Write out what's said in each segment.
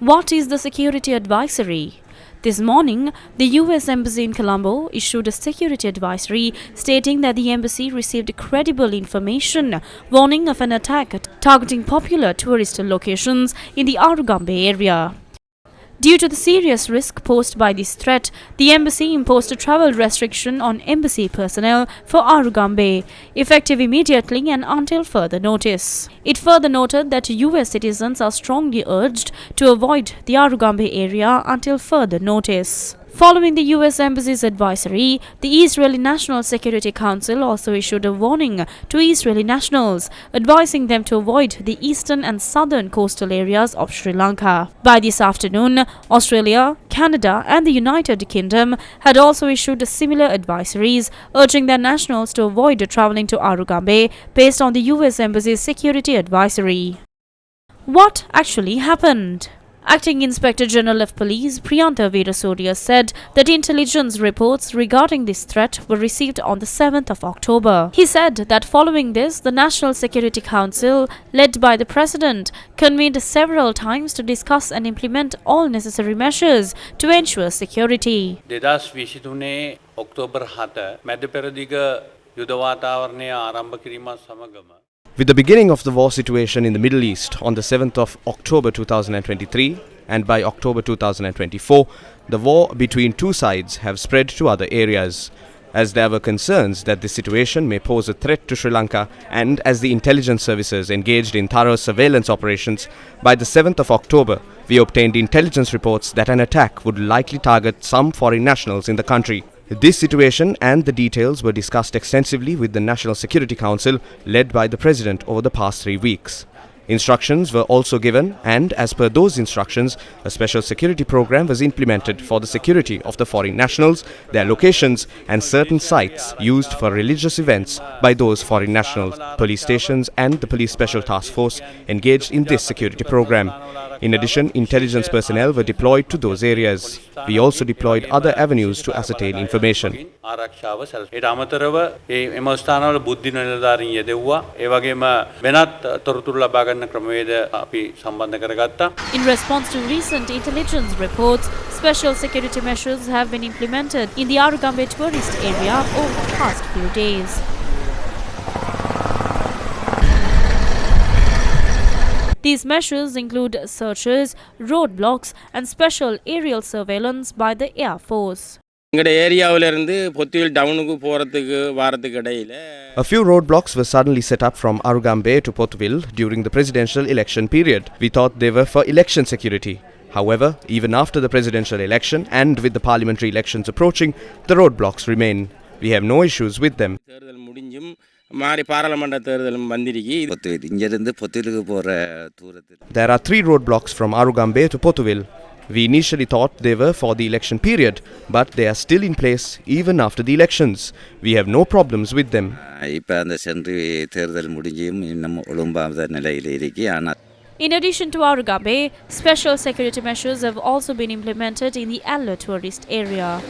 What is the security advisory? This morning, the US Embassy in Colombo issued a security advisory stating that the embassy received credible information warning of an attack targeting popular tourist locations in the Arugam area. Due to the serious risk posed by this threat, the embassy imposed a travel restriction on embassy personnel for Arugam Bay, effective immediately and until further notice. It further noted that US citizens are strongly urged to avoid the Arugam Bay area until further notice. Following the US Embassy's advisory, the Israeli National Security Council also issued a warning to Israeli nationals, advising them to avoid the eastern and southern coastal areas of Sri Lanka. By this afternoon, Australia, Canada and the United Kingdom had also issued similar advisories, urging their nationals to avoid travelling to Arugam Bay based on the US Embassy's security advisory. What actually happened? Acting Inspector General of Police Priyantha Veerasurya said that intelligence reports regarding this threat were received on the 7th of October. He said that following this, the National Security Council, led by the President, convened several times to discuss and implement all necessary measures to ensure security. 2023 October 7 මැද පෙරදිග යුද වාතාවරණය ආරම්භ කිරීමත් සමගම With the beginning of the war situation in the Middle East on the 7th of October 2023 and by October 2024, the war between two sides have spread to other areas. As there were concerns that this situation may pose a threat to Sri Lanka and as the intelligence services engaged in thorough surveillance operations, by the 7th of October, we obtained intelligence reports that an attack would likely target some foreign nationals in the country. This situation and the details were discussed extensively with the National Security Council led by the President over the past 3 weeks. Instructions were also given and as per those instructions, a special security program was implemented for the security of the foreign nationals, their locations and certain sites used for religious events by those foreign nationals. Police stations and the Police Special Task Force engaged in this security program. In addition, intelligence personnel were deployed to those areas. We also deployed other avenues to ascertain information. In response to recent intelligence reports, special security measures have been implemented in the Arugam Bay tourist area over the past few days. These measures include searches, roadblocks and special aerial surveillance by the Air Force. A few roadblocks were suddenly set up from Arugam Bay to Pothuil during the presidential election period. We thought they were for election security. However, even after the presidential election and with the parliamentary elections approaching, the roadblocks remain. We have no issues with them. There are 3 roadblocks from Arugam Bay to Pothuil. We initially thought they were for the election period, but they are still in place even after the elections. We have no problems with them. In addition to Arugam Bay, special security measures have also been implemented in the Alla tourist area.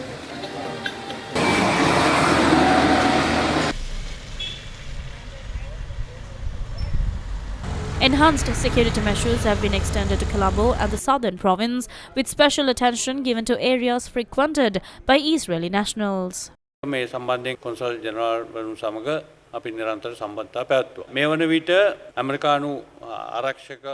Enhanced security measures have been extended to Colombo and the southern province, with special attention given to areas frequented by Israeli nationals. Consul General සමග අපි නිරන්තර සම්බන්ධතා පැවැත්වුවා. මේ වන විට ඇමරිකානු ආරක්ෂක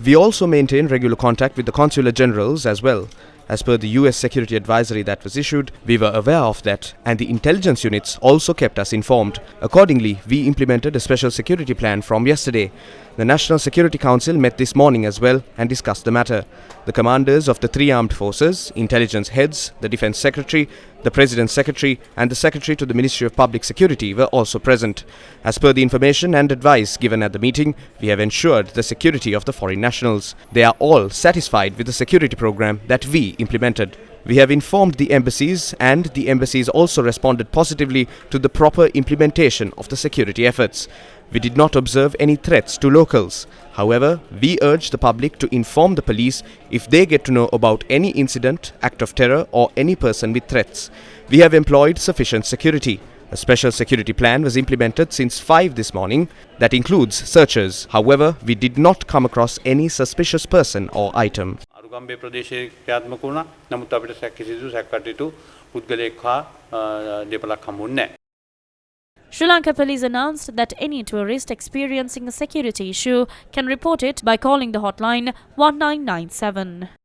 We also maintain regular contact with the consular generals as well. As per the US security advisory that was issued, we were aware of that and the intelligence units also kept us informed. Accordingly, we implemented a special security plan from yesterday. The National Security Council met this morning as well and discussed the matter. The commanders of the 3 armed forces, intelligence heads, the Defense Secretary, the President's Secretary and the Secretary to the Ministry of Public Security were also present. As per the information and advice given at the meeting, we have ensured the security of the foreign nationals. They are all satisfied with the security program that we implemented. We have informed the embassies and the embassies also responded positively to the proper implementation of the security efforts. We did not observe any threats to locals. However, we urge the public to inform the police if they get to know about any incident, act of terror or any person with threats. We have employed sufficient security. A special security plan was implemented since 5 this morning that includes searches. However, we did not come across any suspicious person or item. අරුගම්බේ ප්‍රදේශයේ ක්‍රියාත්මක වුණා. නමුත් අපිට කිසිදු සැකකටයුතු පුද්ගලයෙක් හා දෙපළක් හම්බුන්නේ නැහැ. Sri Lanka police announced that any tourist experiencing a security issue can report it by calling the hotline 1997.